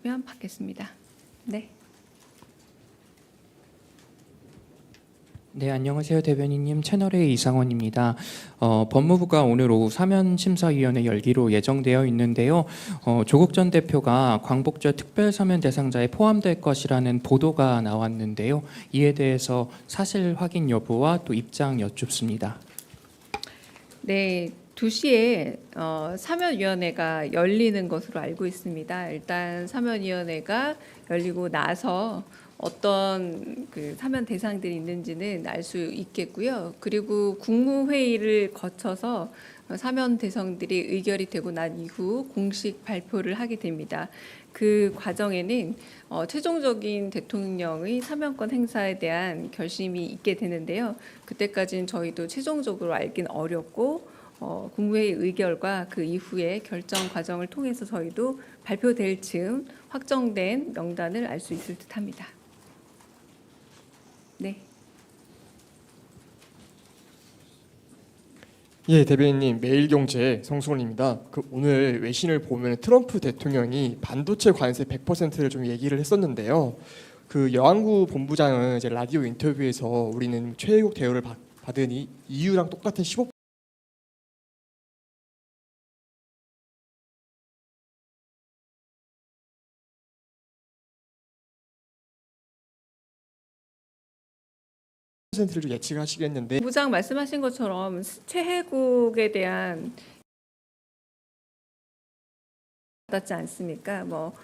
받겠습니다. 네. 네, 안녕하세요. 대변인님, 채널의 이상원입니다. 법무부가 오늘 오후 사면심사위원회 열기로 예정되어 있는데요. 조국 전 대표가 광복절 특별사면 대상자에 포함될 것이라는 보도가 나왔는데요. 이에 대해서 사실 확인 여부와 또 입장 여쭙습니다. 네, 2시에 사면위원회가 열리는 것으로 알고 있습니다. 일단 사면위원회가 열리고 나서 어떤 그 사면 대상들이 있는지는 알 수 있겠고요. 그리고 국무회의를 거쳐서 사면 대상들이 의결이 되고 난 이후 공식 발표를 하게 됩니다. 그 과정에는 최종적인 대통령의 사면권 행사에 대한 결심이 있게 되는데요. 그때까지는 저희도 최종적으로 알긴 어렵고 국무회의 의결과 그 이후의 결정 과정을 통해서 저희도 발표될 즈음 확정된 명단을 알 수 있을 듯합니다. 네. 예, 대변인님, 매일경제 성수원입니다. 오늘 외신을 보면 트럼프 대통령이 반도체 관세 100%를 좀 얘기를 했었는데요. 여한구 본부장은 이제 라디오 인터뷰에서 우리는 최혜국 대우를 받으니 EU랑 똑같은 15% 를 예측하시겠는데 부장 말씀하신 것처럼 최혜국에 대한 받았지 않습니까? 뭐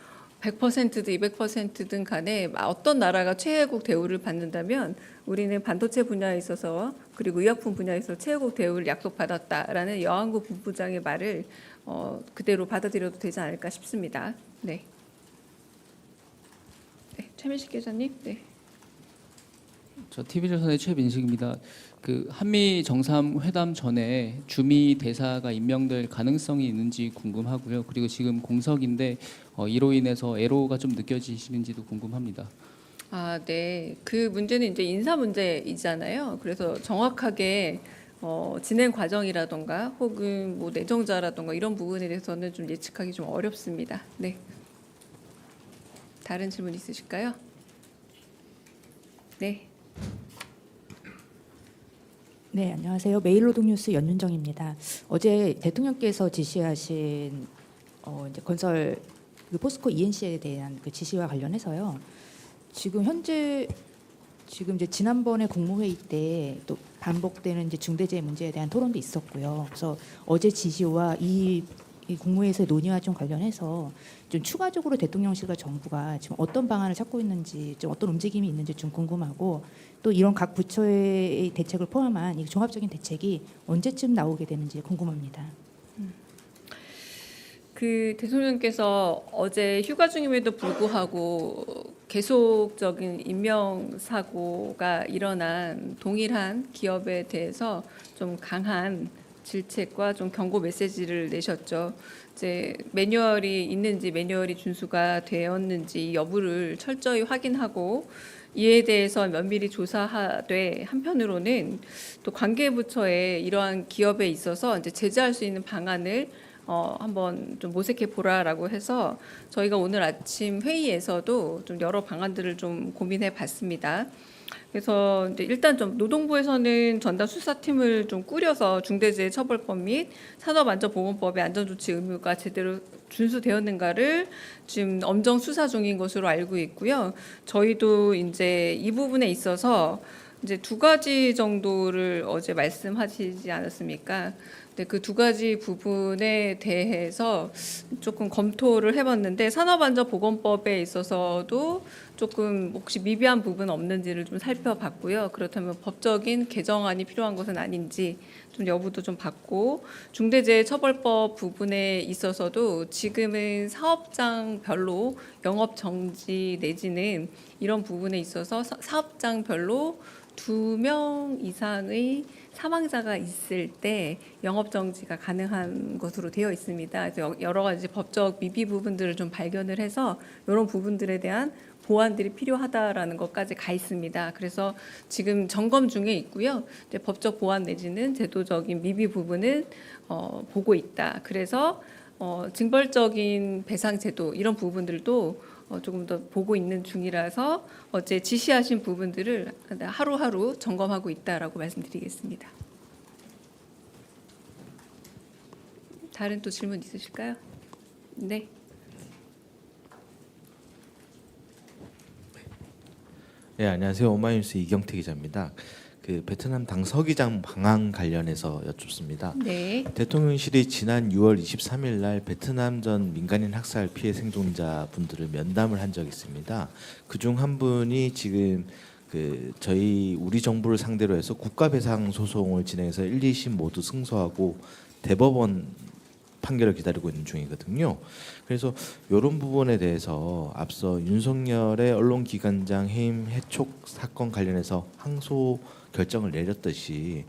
100%든 200%든 간에 어떤 나라가 최혜국 대우를 받는다면 우리는 반도체 분야에 있어서 그리고 의약품 분야에서 최혜국 대우를 약속받았다라는 여한구 본부장의 말을 그대로 받아들여도 되지 않을까 싶습니다. 네. 네, 최민식 기자님. 네. 저 TV조선의 최민식입니다. 한미 정상회담 전에 주미 대사가 임명될 가능성이 있는지 궁금하고요. 그리고 지금 공석인데 이로 인해서 애로가 좀 느껴지시는지도 궁금합니다. 아, 네. 그 문제는 이제 인사 문제이잖아요. 그래서 정확하게 진행 과정이라던가 혹은 뭐 내정자라던가 이런 부분에 대해서는 좀 예측하기 좀 어렵습니다. 네. 다른 질문 있으실까요? 네. 네, 안녕하세요. 매일노동뉴스 연윤정입니다. 어제 대통령께서 지시하신 이제 건설 포스코 ENC에 대한 그 지시와 관련해서요. 지금 이제 지난번에 국무회의 때 또 반복되는 이제 중대재해 문제에 대한 토론도 있었고요. 그래서 어제 지시와 이 국무회의에서의 논의와 좀 관련해서 좀 추가적으로 대통령실과 정부가 지금 어떤 방안을 찾고 있는지, 좀 어떤 움직임이 있는지 좀 궁금하고, 또 이런 각 부처의 대책을 포함한 이 종합적인 대책이 언제쯤 나오게 되는지 궁금합니다. 그 대통령께서 어제 휴가 중임에도 불구하고 계속적인 인명 사고가 일어난 동일한 기업에 대해서 좀 강한 질책과 좀 경고 메시지를 내셨죠. 이제 매뉴얼이 있는지 매뉴얼이 준수가 되었는지 여부를 철저히 확인하고 이에 대해서 면밀히 조사하되 한편으로는 또 관계부처에 이러한 기업에 있어서 이제 제재할 수 있는 방안을 한번 좀 모색해 보라라고 해서 저희가 오늘 아침 회의에서도 좀 여러 방안들을 좀 고민해 봤습니다. 그래서 이제 일단 좀 노동부에서는 전담 수사팀을 좀 꾸려서 중대재해처벌법 및 산업안전보건법의 안전조치 의무가 제대로 준수되었는가를 지금 엄정 수사 중인 것으로 알고 있고요. 저희도 이제 이 부분에 있어서 이제 2가지 정도를 어제 말씀하시지 않았습니까? 근데 그 2가지 부분에 대해서 조금 검토를 해봤는데 산업안전보건법에 있어서도 조금 혹시 미비한 부분 없는지를 좀 살펴봤고요. 그렇다면 법적인 개정안이 필요한 것은 아닌지 좀 여부도 좀 봤고, 중대재해처벌법 부분에 있어서도 지금은 사업장별로 영업 정지 내지는 이런 부분에 있어서 사업장별로 2명 이상의 사망자가 있을 때 영업 정지가 가능한 것으로 되어 있습니다. 그래서 여러 가지 법적 미비 부분들을 좀 발견을 해서 이런 부분들에 대한 보완들이 필요하다라는 것까지 가 있습니다. 그래서 지금 점검 중에 있고요. 이제 법적 보완 내지는 제도적인 미비 부분은 보고 있다. 그래서 징벌적인 배상 제도 이런 부분들도 조금 더 보고 있는 중이라서 어제 지시하신 부분들을 하루하루 점검하고 있다라고 말씀드리겠습니다. 다른 또 질문 있으실까요? 네. 네, 안녕하세요. 오마이뉴스 이경태 기자입니다. 그 베트남 당 서기장 방한 관련해서 여쭙습니다. 네. 대통령실이 지난 6월 23일 날 베트남전 민간인 학살 피해 생존자 분들을 면담을 한 적이 있습니다. 그중 한 분이 지금 우리 정부를 상대로 해서 국가배상 소송을 진행해서 1, 2심 모두 승소하고 대법원 판결을 기다리고 있는 중이거든요. 그래서 이런 부분에 대해서 앞서 윤석열의 언론기관장 해임 해촉 사건 관련해서 항소 결정을 내렸듯이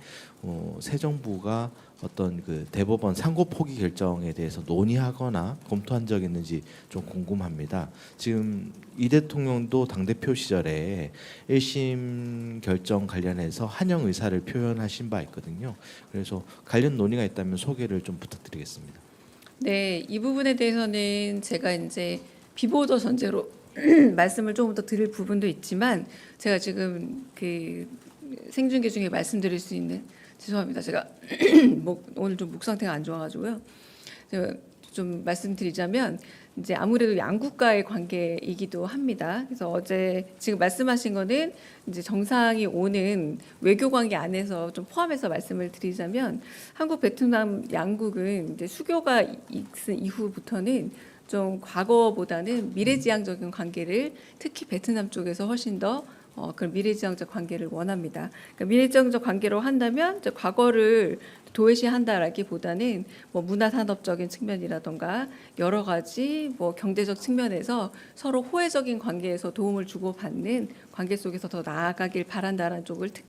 새 정부가 어떤 그 대법원 상고 포기 결정에 대해서 논의하거나 검토한 적이 있는지 좀 궁금합니다. 지금 이 대통령도 당대표 시절에 1심 결정 관련해서 환영 의사를 표현하신 바 있거든요. 그래서 관련 논의가 있다면 소개를 좀 부탁드리겠습니다. 네, 이 부분에 대해서는 제가 이제 비보도 전제로 말씀을 조금 더 드릴 부분도 있지만 제가 지금 그 생중계 중에 말씀드릴 수 있는 죄송합니다. 제가 오늘 좀 목 상태가 안 좋아가지고요. 제가 좀 말씀드리자면 이제 아무래도 양국과의 관계이기도 합니다. 그래서 어제 지금 말씀하신 거는 이제 정상이 오는 외교 관계 안에서 좀 포함해서 말씀을 드리자면 한국 베트남 양국은 이제 수교가 있은 이후부터는 좀 과거보다는 미래지향적인 관계를 특히 베트남 쪽에서 훨씬 더 그런 미래지향적 관계를 원합니다. 그러니까 미래지향적 관계로 한다면 이제 과거를 도외시한다라기보다는 뭐 문화산업적인 측면이라던가 여러 가지 뭐 경제적 측면에서 서로 호혜적인 관계에서 도움을 주고받는 관계 속에서 더 나아가길 바란다라는 쪽을